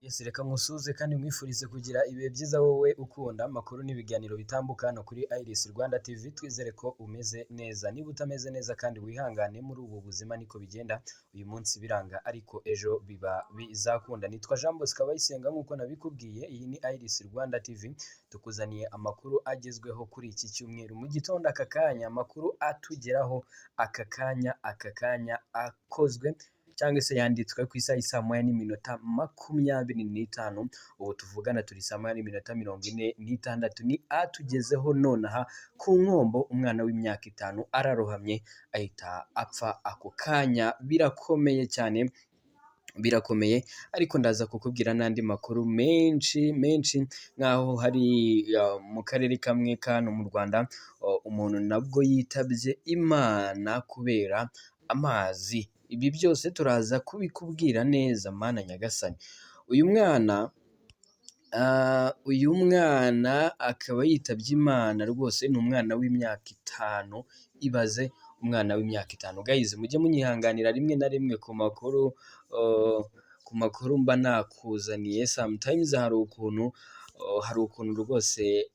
Ese reka nkusuze kandi nkwifurize kugira ibihe byiza wowe ukunda amakuru n'ibiganiro bitambuka hano kuri Iris Rwanda TV, twizere ko umeze neza. Niba utameze neza kandi wihangane, muri ubu buzima niko bigenda, uyu munsi biranga ariko ejo biba bizakunda. Nitwa Jean Bosco Abayisenga nk'uko nabikubwiye, iyi ni Iris Rwanda TV, tukuzaniye amakuru agezweho kuri iki cyumweru mu gitondo aka kanya, amakuru atugeraho aka kanya akozwe cyangwa se yanditswe ku isaha y'i saa moya n'iminota 25. Ubu tuvugana turi saa moya n'iminota 46. Ni atugezeho nonaha ku Nkombo, umwana w'imyaka 5 ararohamye ahita apfa ako kanya. Birakomeye cyane, birakomeye, ariko ndaza kukubwira n'andi makuru menshi nk'aho hari mu karere kamwe kano mu Rwanda umuntu nabwo yitabye Imana kubera amazi. Ibi byose turaza kubikubwira neza, mana nyagasani. Uyu mwana akaba yitabye Imana rwose, ni umwana w'imyaka 5. Ibaze umwana w'imyaka 5. Guys, mujye munyihanganira rimwe na rimwe ku makuru mba nakuzaniye. Sometimes hari ukuntu rwose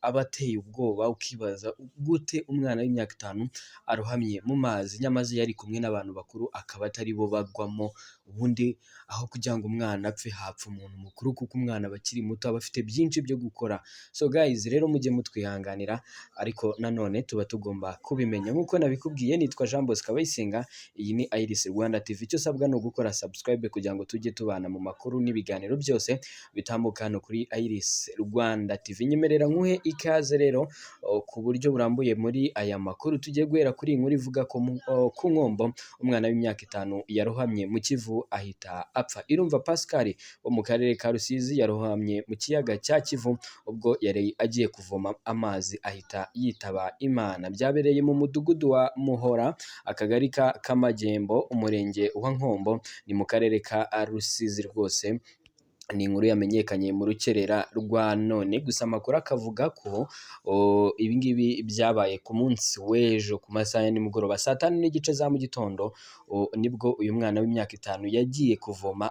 aba ateye ubwoba, ukibaza gute umwana w'imyaka 5 arohamye mu mazi, nyamaze yari kumwe n'abantu bakuru akaba atari bo bagwamo. Ubundi aho kugira ngo umwana apfe, hapfa umuntu mukuru, kuko umwana aba akiri muto, aba afite byinshi byo gukora. So guys, rero mujye mutwihanganira, ariko nanone tuba tugomba kubimenya. Nk'uko nabikubwiye, nitwa Jean Bosco Abayisenga, iyi ni Iris Rwanda TV. Icyo usabwa ni ugukora subscribe kugira ngo tujye tubana mu makuru n'ibiganiro byose bitambuka hano kuri Iris Rwanda TV. Nyemerera nkuhe ikaze rero ku buryo burambuye muri aya makuru. Tugiye guhera kuri inkuru ivuga ko ku Nkombo umwana w'imyaka 5 yarohamye mu Kivu ahita apfa. Irumva Pascal wo mu karere ka Rusizi yarohamye mu kiyaga cya Kivu ubwo yari agiye kuvoma amazi ahita yitaba Imana. Byabereye mu mudugudu wa Muhora, akagari ka Kamagembo, umurenge wa Nkombo, ni mu karere ka Rusizi rwose. Ni inkuru yamenyekanye mu rukerera rwa none, gusa amakuru akavuga ko ibi ngibi byabaye ku munsi w'ejo ku masaha ya nimugoroba saa 5:30 za mu gitondo. Nibwo uyu mwana w'imyaka 5 yagiye kuvoma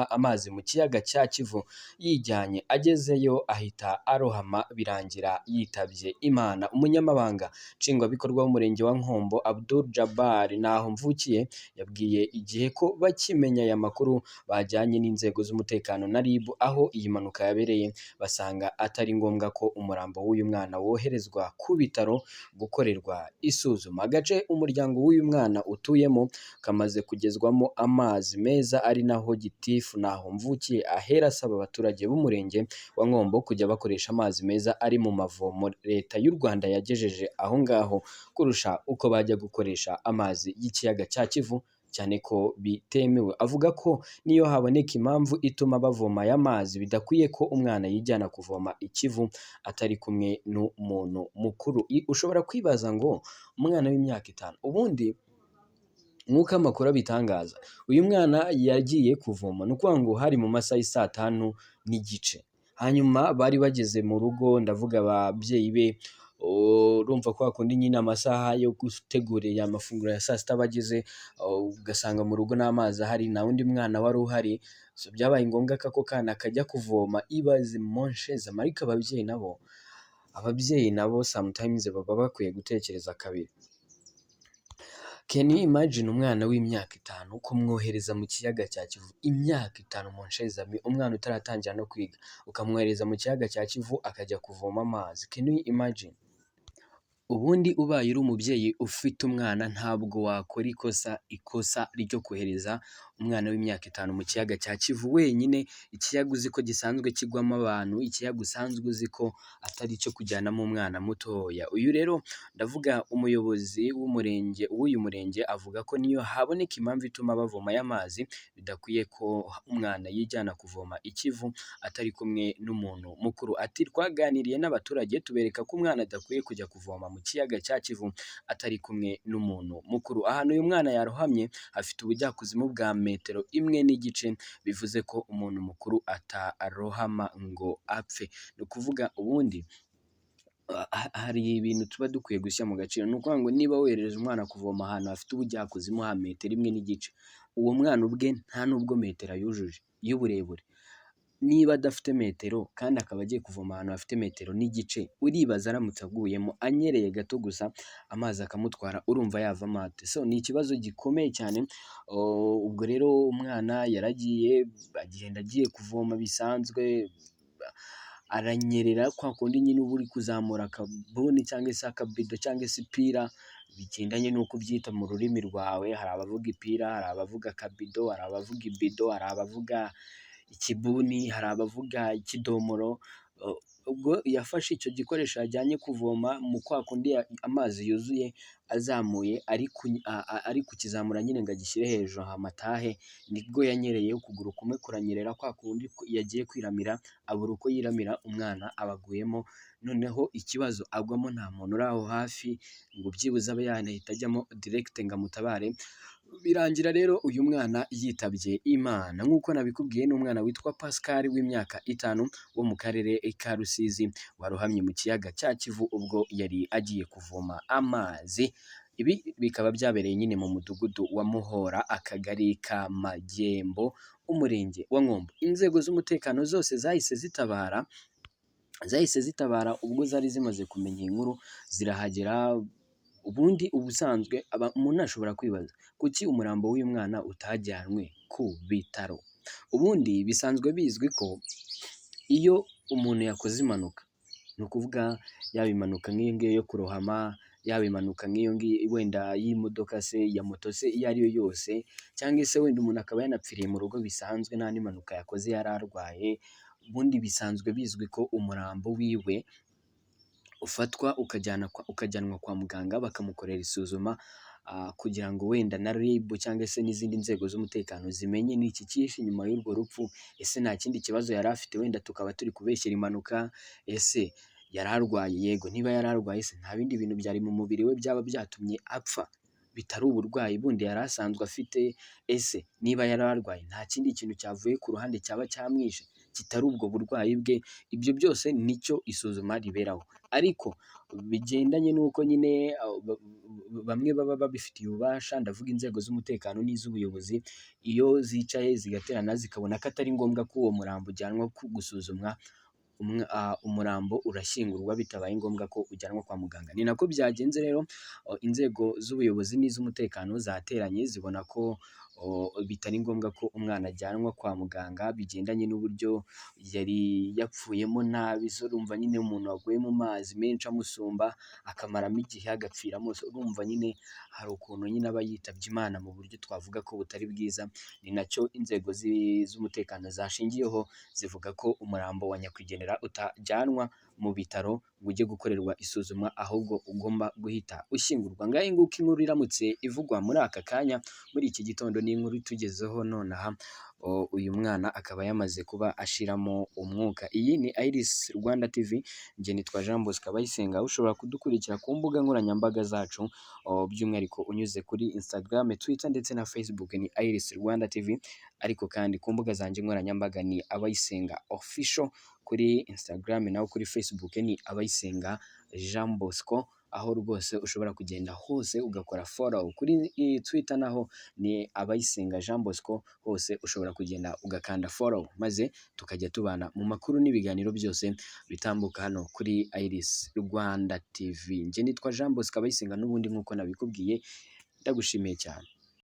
amazi mu kiyaga cya Kivu yijyanye. Agezeyo ahita arohama, birangira yitabye Imana. Umunyamabanga nshingwabikorwa w'umurenge wa Nkombo, Abdul Jabbar Nahomvukiye, yabwiye igihe ko bakimenya aya makuru bajyanye n'inzego z'umutekano na RIB aho iyi mpanuka yabereye, basanga atari ngombwa ko umurambo w'uyu mwana woherezwa ku bitaro gukorerwa isuzuma. Agace umuryango w'uyu mwana utuyemo kamaze kugezwamo amazi meza, ari naho Gitifu Nahomvukiye ahera asaba abaturage b'umurenge wa Nkombo kujya bakoresha amazi meza ari mu mavomo Leta y'u Rwanda yagejeje aho ngaho, kurusha uko bajya gukoresha amazi y'ikiyaga cya Kivu, cyane ko bitemewe. Avuga ko niyo haboneka impamvu ituma bavoma aya mazi, bidakwiye ko umwana yijyana kuvoma ikivu atari kumwe n'umuntu mukuru. Ushobora kwibaza ngo umwana w'imyaka 5, ubundi nk'uko amakuru abitangaza, uyu mwana yagiye kuvoma, ni ukuvuga ngo hari mu masaha y'i saa 5:30. Hanyuma bari bageze mu rugo, ndavuga ababyeyi be. Urumva ko hakundi nyine amasaha yo gutegura ya mafunguro ya saa sita bageze, ugasanga mu rugo n'amazi ahari, nta wundi mwana wari uhari. So byabaye ngombwa ko ako kana kajya kuvoma. Ibaze monsheze, ariko ababyeyi nabo sometimes baba bakwiye gutekereza kabiri. Can you imagine umwana w'imyaka 5 kumwohereza mu kiyaga cya Kivu? Imyaka 5 monsheze, umwana utaratangira no kwiga, ukamwohereza mu kiyaga cya Kivu akajya kuvoma amazi. Can you imagine? Ubundi ubaye uri umubyeyi ufite umwana, ntabwo wakora ikosa ryo kohereza umwana w'imyaka 5 mu kiyaga cya Kivu wenyine. Ikiyaga uzi ko gisanzwe kigwamo abantu, ikiyaga usanzwe uzi ko atari cyo kujyanamo umwana mutoya. Uyu rero ndavuga umuyobozi w'uyu murenge avuga ko niyo haboneka impamvu ituma bavoma aya mazi, bidakwiye ko umwana yijyana kuvoma ikivu atari kumwe n'umuntu mukuru. Ati twaganiriye n'abaturage tubereka ko umwana adakwiye kujya kuvoma mu kiyaga cya Kivu atari kumwe n'umuntu mukuru. Ahantu uyu mwana yarohamye hafite ubujyakuzimu bwa 1.5 metero, bivuze ko umuntu mukuru atarohama ngo apfe. Ni ukuvuga ubundi hari ibintu tuba dukwiye gushyira mu gaciro. Ni ukuvuga ngo niba wohereje umwana kuvoma ahantu hafite ubujyakuzimu ha 1.5 metero, uwo mwana ubwe nta nubwo metero ayujuje y'uburebure. Niba adafite metero kandi akaba agiye kuvoma ahantu hafite metero n'igice, uribaza aramutse aguyemo anyereye gato gusa amazi akamutwara, urumva yavamo ate? So ni ikibazo gikomeye cyane. Ubwo rero umwana yaragiye agenda agiye kuvoma bisanzwe, aranyerera kwa kundi nyine uba uri kuzamura akabuni cyangwa se akabido cyangwa se ipira, bigendanye n'uko ubyita mu rurimi rwawe. Hari abavuga ipira, hari abavuga akabido, hari abavuga ibido, hari abavuga ikibuni, hari abavuga ikidomoro. Ubwo yafashe icyo gikoresho yajyanye kuvoma mu kwa kundi amazi yuzuye azamuye, ari kukizamura nyine ngo agishyire hejuru amatahe, nibwo yanyereye ukuguru kumwe kuranyerera, kwa kundi yagiye kwiramira abura uko yiramira, umwana abaguyemo. Noneho ikibazo agwamo nta muntu uri aho hafi ngo byibuze abe yanahita ajyamo direct ngo amutabare. Birangira rero uyu mwana yitabye Imana. Nk'uko nabikubwiye, ni umwana witwa Pascal w'imyaka 5 wo mu karere ka Rusizi, warohamye mu kiyaga cya Kivu ubwo yari agiye kuvoma amazi. Ibi bikaba byabereye nyine mu mudugudu wa Muhora, akagari ka Magembo, umurenge wa Nkombo. Inzego z'umutekano zose zahise zitabara ubwo zari zimaze kumenya inkuru, zirahagera. Ubundi ubusanzwe umuntu ashobora kwibaza kuki umurambo w'uyu mwana utajyanwe ku bitaro. Ubundi bisanzwe bizwi ko iyo umuntu yakoze impanuka, ni ukuvuga yaba impanuka nk'iyo ngiyo yo kurohama, yaba impanuka nk'iyo ngiyo wenda y'imodoka se, ya moto se, iyo ari yo yose, cyangwa se wenda umuntu akaba yanapfiriye mu rugo bisanzwe nta n'impanuka yakoze yari arwaye, ubundi bisanzwe bizwi ko umurambo wiwe ufatwa ukajyanwa kwa muganga bakamukorera isuzuma, kugira ngo wenda na RIB cyangwa se n'izindi nzego z'umutekano zimenye n'iki cyihishe inyuma y'urwo rupfu. Ese nta kindi kibazo yari afite, wenda tukaba turi kubeshyera impanuka? Ese yari arwaye? Yego, niba yari arwaye se nta bindi bintu byari mu mubiri we byaba byatumye apfa bitari uburwayi bundi yari asanzwe afite? Ese niba yari arwaye nta kindi kintu cyavuye ku ruhande cyaba cyamwishe kitari ubwo burwayi bwe? Ibyo byose nicyo isuzuma riberaho, ariko bigendanye n'uko nyine bamwe baba babifitiye ububasha, ndavuga inzego z'umutekano n'iz'ubuyobozi, iyo zicaye zigaterana zikabona ko atari ngombwa ko uwo murambo ujyanwa gusuzumwa, umurambo urashyingurwa bitabaye ngombwa ko ujyanwa kwa muganga. Ni nako byagenze rero. Inzego z'ubuyobozi n'iz'umutekano zateranye zibona ko bitari ngombwa ko umwana ajyanwa kwa muganga, bigendanye n'uburyo yari yapfuyemo nabi. So urumva nyine umuntu waguye mu mazi menshi amusumba akamaramo igihe agapfiramo, urumva nyine hari ukuntu nyine aba yitabye Imana mu buryo twavuga ko butari bwiza. Ni nacyo inzego z'umutekano zashingiyeho zivuga ko umurambo wa nyakwigendera utajyanwa mu bitaro ngo ujye gukorerwa isuzuma, ahubwo ugomba guhita ushyingurwa. Ngaho nguko inkuru iramutse ivugwa muri aka kanya, muri iki gitondo, ni inkuru itugezeho nonaha. Uyu mwana akaba yamaze kuba ashiramo umwuka. Iyi ni Iris Rwanda TV, njye nitwa Jean Bosco Abayisenga. Ushobora kudukurikira ku mbuga nkoranyambaga zacu, by'umwihariko unyuze kuri Instagram, Twitter ndetse na Facebook, ni Iris Rwanda TV. Ariko kandi ku mbuga zanjye nkoranyambaga ni Abayisenga Official, kuri Instagram naho kuri Facebook ni Abayisenga Jean Bosco, aho rwose ushobora kugenda hose ugakora follow. Kuri Twitter naho ni Abayisenga Jean Bosco, hose ushobora kugenda ugakanda follow, maze tukajya tubana mu makuru n'ibiganiro byose bitambuka hano kuri Iris Rwanda TV. Njye nitwa Jean Bosco Abayisenga, n'ubundi nk'uko nabikubwiye, ndagushimiye cyane.